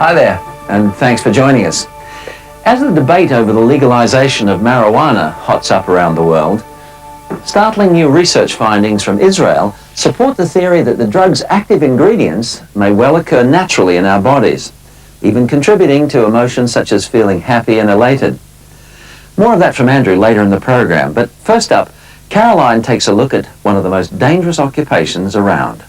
Hi there, and thanks for joining us. As the debate over the legalization of marijuana hots up around the world, startling new research findings from Israel support the theory that the drug's active ingredients may well occur naturally in our bodies, even contributing to emotions such as feeling happy and elated. More of that from Andrew later in the program, but first up, Caroline takes a look at one of the most dangerous occupations around.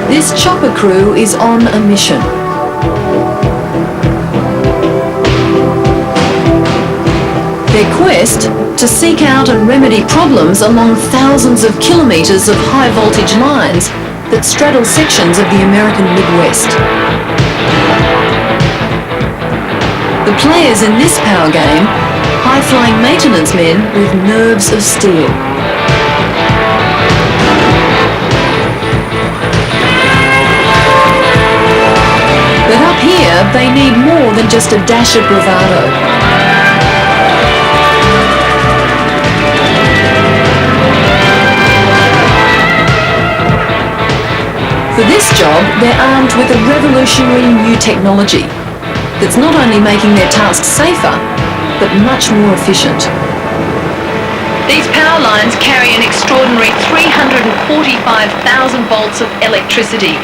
This chopper crew is on a mission. Their quest to seek out and remedy problems along thousands of kilometres of high voltage lines that straddle sections of the American Midwest. The players in this power game, high-flying maintenance men with nerves of steel. But up here, they need more than just a dash of bravado. For this job, they're armed with a revolutionary new technology that's not only making their tasks safer, but much more efficient. These power lines carry an extraordinary 345,000 volts of electricity,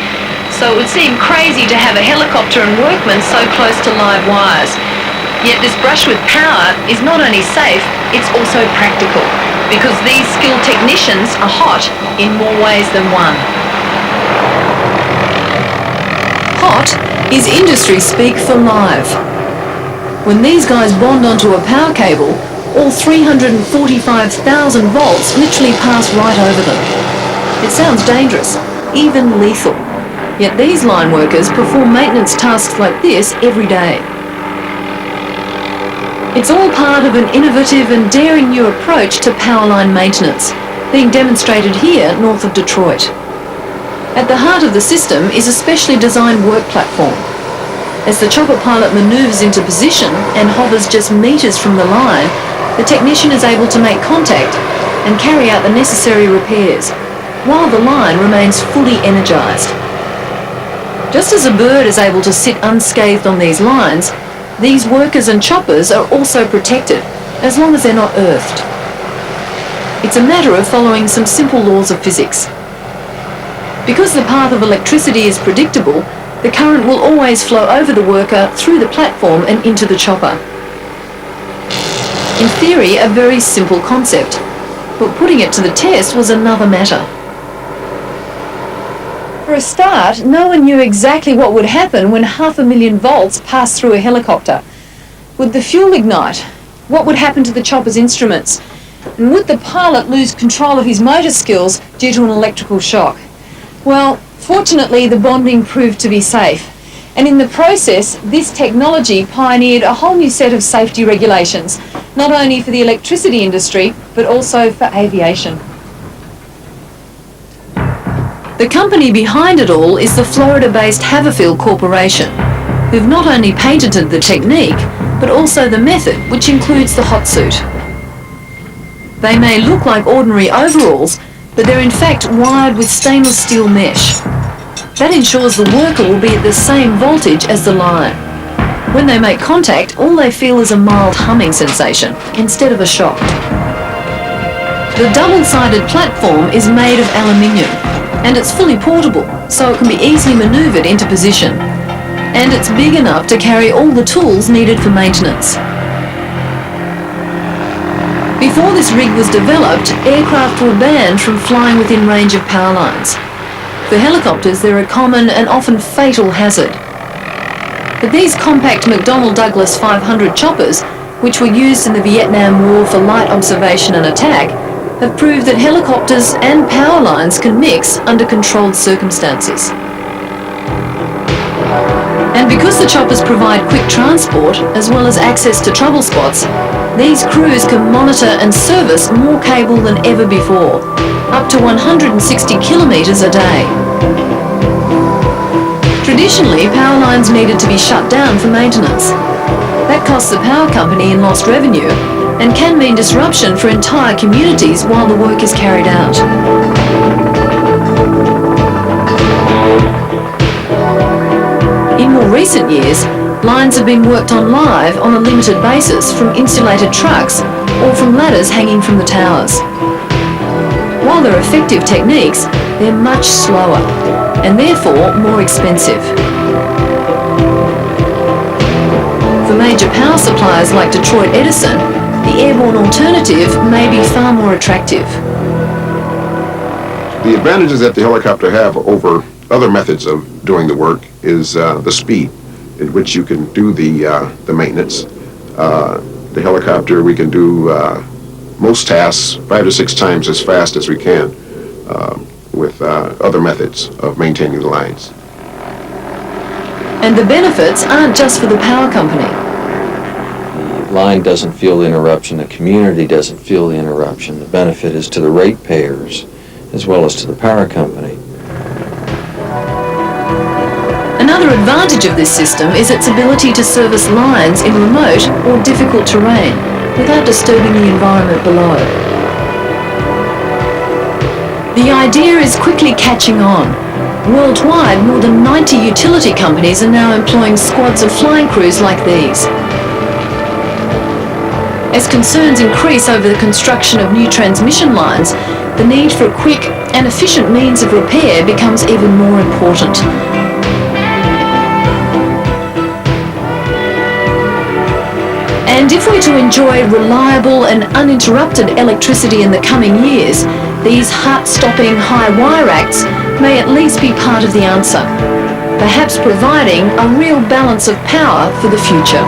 so it would seem crazy to have a helicopter and workmen so close to live wires. Yet this brush with power is not only safe, it's also practical, because these skilled technicians are hot in more ways than one. Hot is industry speak for live. When these guys bond onto a power cable, all 345,000 volts literally pass right over them. It sounds dangerous, even lethal. Yet these line workers perform maintenance tasks like this every day. It's all part of an innovative and daring new approach to power line maintenance, being demonstrated here north of Detroit. At the heart of the system is a specially designed work platform. As the chopper pilot manoeuvres into position and hovers just meters from the line, the technician is able to make contact and carry out the necessary repairs, while the line remains fully energized. Just as a bird is able to sit unscathed on these lines, these workers and choppers are also protected, as long as they're not earthed. It's a matter of following some simple laws of physics. Because the path of electricity is predictable, the current will always flow over the worker, through the platform and into the chopper. In theory, a very simple concept, but putting it to the test was another matter. For a start, no one knew exactly what would happen when 500,000 volts passed through a helicopter. Would the fuel ignite? What would happen to the chopper's instruments? And would the pilot lose control of his motor skills due to an electrical shock? Well, fortunately, the bonding proved to be safe. And in the process, this technology pioneered a whole new set of safety regulations, not only for the electricity industry, but also for aviation. The company behind it all is the Florida-based Haverfield Corporation, who've not only patented the technique, but also the method, which includes the hot suit. They may look like ordinary overalls, but they're in fact wired with stainless steel mesh. That ensures the worker will be at the same voltage as the line. When they make contact, all they feel is a mild humming sensation, instead of a shock. The double-sided platform is made of aluminium, and it's fully portable, so it can be easily manoeuvred into position. And it's big enough to carry all the tools needed for maintenance. Before this rig was developed, aircraft were banned from flying within range of power lines. For helicopters, they're a common and often fatal hazard. But these compact McDonnell Douglas 500 choppers, which were used in the Vietnam War for light observation and attack, have proved that helicopters and power lines can mix under controlled circumstances. And because the choppers provide quick transport, as well as access to trouble spots, these crews can monitor and service more cable than ever before, up to 160 kilometres a day. Traditionally, power lines needed to be shut down for maintenance. That cost the power company in lost revenue, and can mean disruption for entire communities while the work is carried out. In more recent years, lines have been worked on live on a limited basis from insulated trucks or from ladders hanging from the towers. While they're effective techniques, they're much slower and therefore more expensive. For major power suppliers like Detroit Edison, the airborne alternative may be far more attractive. The advantages that the helicopter have over other methods of doing the work is the speed at which you can do the maintenance. The helicopter, we can do most tasks 5 to 6 times as fast as we can with other methods of maintaining the lines. And the benefits aren't just for the power company. The line doesn't feel the interruption, the community doesn't feel the interruption. The benefit is to the ratepayers as well as to the power company. Another advantage of this system is its ability to service lines in remote or difficult terrain without disturbing the environment below. The idea is quickly catching on. Worldwide, more than 90 utility companies are now employing squads of flying crews like these. As concerns increase over the construction of new transmission lines, the need for a quick and efficient means of repair becomes even more important. And if we're to enjoy reliable and uninterrupted electricity in the coming years, these heart-stopping high wire acts may at least be part of the answer, perhaps providing a real balance of power for the future.